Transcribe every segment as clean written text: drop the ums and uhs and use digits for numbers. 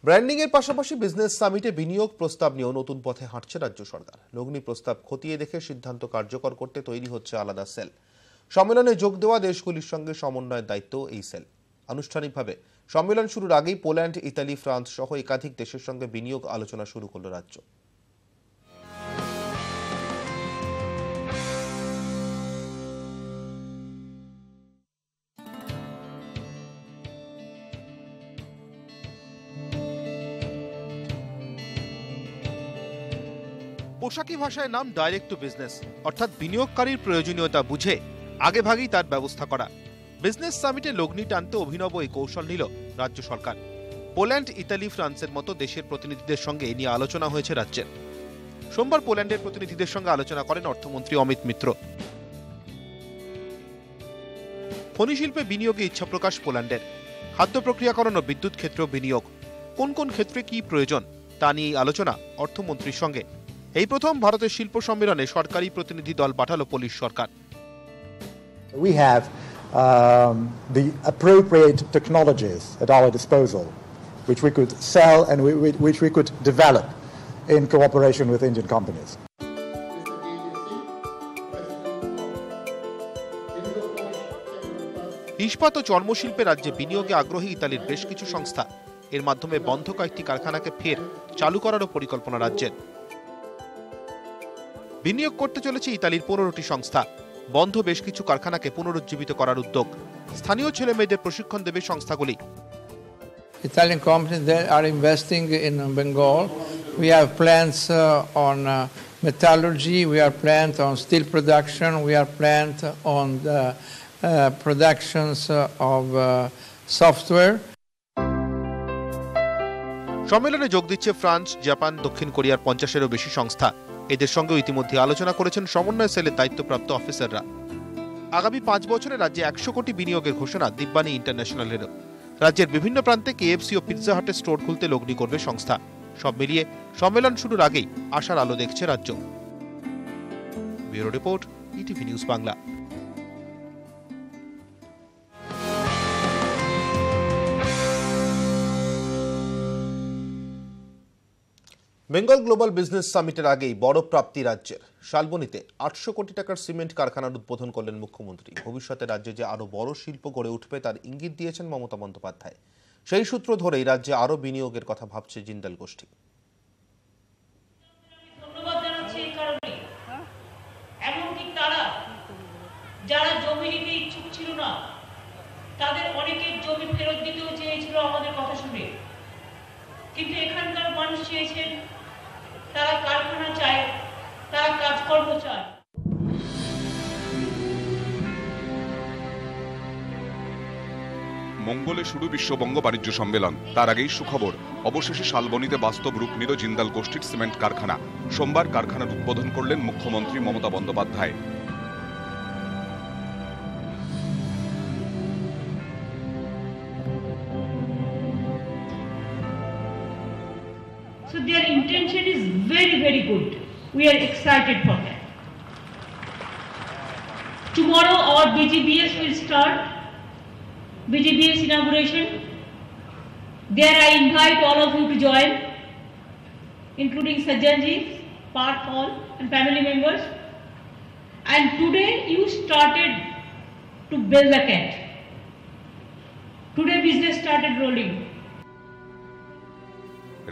Branding এর পাশাপাশি business সামিটে বিনিয়োগ প্রস্তাব নিয়েও নতুন পথে হাঁটছে রাজ্য সরকার। লগ্নি প্রস্তাব খতিয়ে দেখে সিদ্ধান্ত কার্যকর করতে তৈরি হচ্ছে আলাদা সেল। সম্মেলনে যোগ দেওয়া দেশগুলির সঙ্গে সমন্বয়ের দায়িত্ব এই সেল। আনুষ্ঠানিকভাবে সম্মেলন শুরুর আগেই পোল্যান্ড, ইতালি, ফ্রান্স সহ একাধিক দেশের সঙ্গে বিনিয়োগ আলোচনা শুরু করল রাজ্য। পোশাকি ভাষায় নাম ডাইরেক্ট টু বিজনেস, অর্থাৎ বিনিয়োগকারীর প্রয়োজনীয়তা বুঝে আগেভাগেই তার ব্যবস্থা করা। বিজনেস সামিটে লগ্নি টানতে অভিনব এই কৌশল নিল রাজ্য সরকার। পোল্যান্ড, ইতালি, ফ্রান্সের মতো দেশের প্রতিনিধিদের সঙ্গে এ নিয়ে আলোচনা হয়েছে রাজ্যের। সোমবার পোল্যান্ডের প্রতিনিধিদের সঙ্গে আলোচনা করেন অর্থমন্ত্রী অমিত মিত্র। খনি শিল্পে বিনিয়োগে ইচ্ছা প্রকাশ পোল্যান্ডের। খাদ্য প্রক্রিয়াকরণ ও বিদ্যুৎ ক্ষেত্রেও বিনিয়োগ। কোন কোন ক্ষেত্রে কি প্রয়োজন তা নিয়ে আলোচনা অর্থমন্ত্রীর সঙ্গে। এই প্রথম ভারতের শিল্প সম্মেলনে সরকারি প্রতিনিধি দল পাঠালো Polish Sarkar. We have the appropriate technologies at our disposal, which we could sell and which we could develop in cooperation with Indian companies. ইস্পাত ও চর্মশিল্পে রাজ্যে বিনিয়োগে আগ্রহী ইতালির বেশ কিছু সংস্থা। এর মাধ্যমে বন্ধ কয়েকটি কারখানাকে ফের চালু করারও পরিকল্পনা রাজ্যের। বিনিয়োগ করতে চলেছে ইতালির 15টি সংস্থা। বন্ধ বেশ কিছু কারখানাকে পুনরুজ্জীবিত করার উদ্যোগ। স্থানীয় ছেলে মেয়েদের প্রশিক্ষণ দেবে সংস্থাগুলি। Italian companies that are investing in Bengal. We have plans on metallurgy, we have plans on steel production, we have plans on the productions of software. সম্মেলনে যোগ দিচ্ছে ফ্রান্স, জাপান, দক্ষিণ কোরিয়ার 50-এরও বেশি সংস্থা। এদের সঙ্গেও ইতিমধ্যে আলোচনা করেছেন সমন্বয় সেলের দায়িত্বপ্রাপ্ত অফিসাররা। আগামী 5 বছরে রাজ্যে 100 কোটি বিনিয়োগের ঘোষণা দিব্যানী ইন্টারন্যাশনালেরও। রাজ্যের বিভিন্ন প্রান্তে কেএফসি ও পিৎজা হাটের স্টোর খুলতে লগ্নি করবে সংস্থা। সব মিলিয়ে সম্মেলন শুরুর আগেই আশার আলো দেখছে রাজ্য। Bureau report, ETV news Bangla. Bengal global business সামিটের আগেই বড় প্রাপ্তি রাজ্যের। শালবনীতে 800 কোটি টাকার সিমেন্ট কারখানার উদ্বোধন করলেন মুখ্যমন্ত্রী। ভবিষ্যতে রাজ্যে যে আরো বড় শিল্প গড়ে উঠবে তার ইঙ্গিত দিয়েছেন মমতা বন্দ্যোপাধ্যায়। সেই সূত্র ধরেই রাজ্যে আরো বিনিয়োগের কথা ভাবছে জিন্দাল গোষ্ঠী। ধন্যবাদ জানাচ্ছি এই কারণে, এমনকি তারা যারা জমি নিতে ইচ্ছুক ছিল না, তাদের অনেকের জমি ফেরত দিতেও চেয়েছিল আমাদের কথা শুনে। কিন্তু এখানকার মানুষ চেয়েছেন, তারা কারখানা চায়, তারা কাজকর্ম চায়। মঙ্গলে শুরু বিশ্ববঙ্গ বাণিজ্য সম্মেলন। তার আগেই সুখবর, অবশেষে শালবনীতে বাস্তব রূপ নিল জিন্দাল গোষ্ঠীর সিমেন্ট কারখানা। সোমবার কারখানার উদ্বোধন করলেন মুখ্যমন্ত্রী Mamata Bandyopadhyay. So their intention is very, very good. We are excited for that. Tomorrow our BGBS will start, BGBS inauguration. There I invite all of you to join, including Sajjanji, Parth Hall and family members. And today you started to build the cat. Today business started rolling.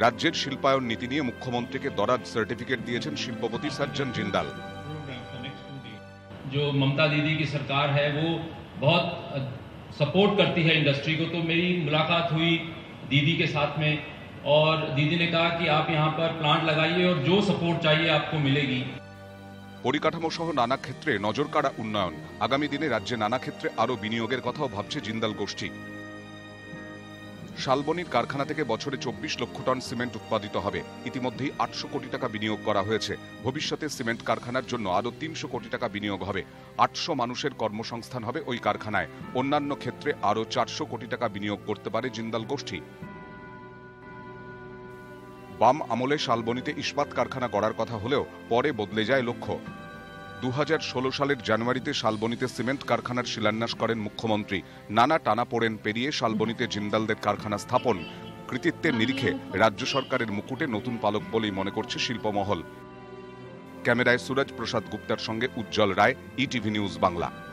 রাজ্যের শিল্পায়ন নীতি নিয়ে মুখ্যমন্ত্রীকে দরাজ certificate দিয়েছেন শিল্পপতি সজ্জন জিন্দাল। जो ममता दीदी की सरकार है वो बहुत सपोर्ट करती है इंडस्ट्री को, तो मेरी मुलाकात हुई दीदी के साथ में और दीदी ने कहा कि आप यहाँ पर प्लांट लगाइए और जो सपोर्ट चाहिए आपको मिलेगी। পরিকাঠামো সহ নানা ক্ষেত্রে নজর কাড়া উন্নয়ন। আগামী দিনে রাজ্যে নানা ক্ষেত্রে আরো বিনিয়োগের কথাও ভাবছে জিন্দাল গোষ্ঠী। শালবনীর কারখানা থেকে বছরে 24 লক্ষ টন সিমেন্ট উৎপাদিত হবে। ইতিমধ্যেই 800 কোটি টাকা বিনিয়োগ করা হয়েছে। ভবিষ্যতে সিমেন্ট কারখানার জন্য আরো 300 কোটি টাকা বিনিয়োগ হবে। 800 মানুষের কর্মসংস্থান হবে ওই কারখানায়। অন্যান্য ক্ষেত্রে আরো 400 কোটি টাকা বিনিয়োগ করতে পারে জিন্দাল গোষ্ঠী। বাম আমলে শালবনীতে ইস্পাত কারখানা গড়ার কথা হলেও পরে বদলে যায় লক্ষ্য। 2016 সালের জানুয়ারিতে শালবনীতে সিমেন্ট কারখানার শিলান্যাস করেন মুখ্যমন্ত্রী। নানা টানাপোড়েন পেরিয়ে শালবনীতে জিন্দালদের কারখানা স্থাপন, কৃতিত্বের নিরিখে রাজ্য সরকারের মুকুটে নতুন পালক বলেই মনে করছে শিল্পমহল। ক্যামেরায় সুরজ প্রসাদ গুপ্তার সঙ্গে উজ্জ্বল রায়, ইটিভি নিউজ বাংলা।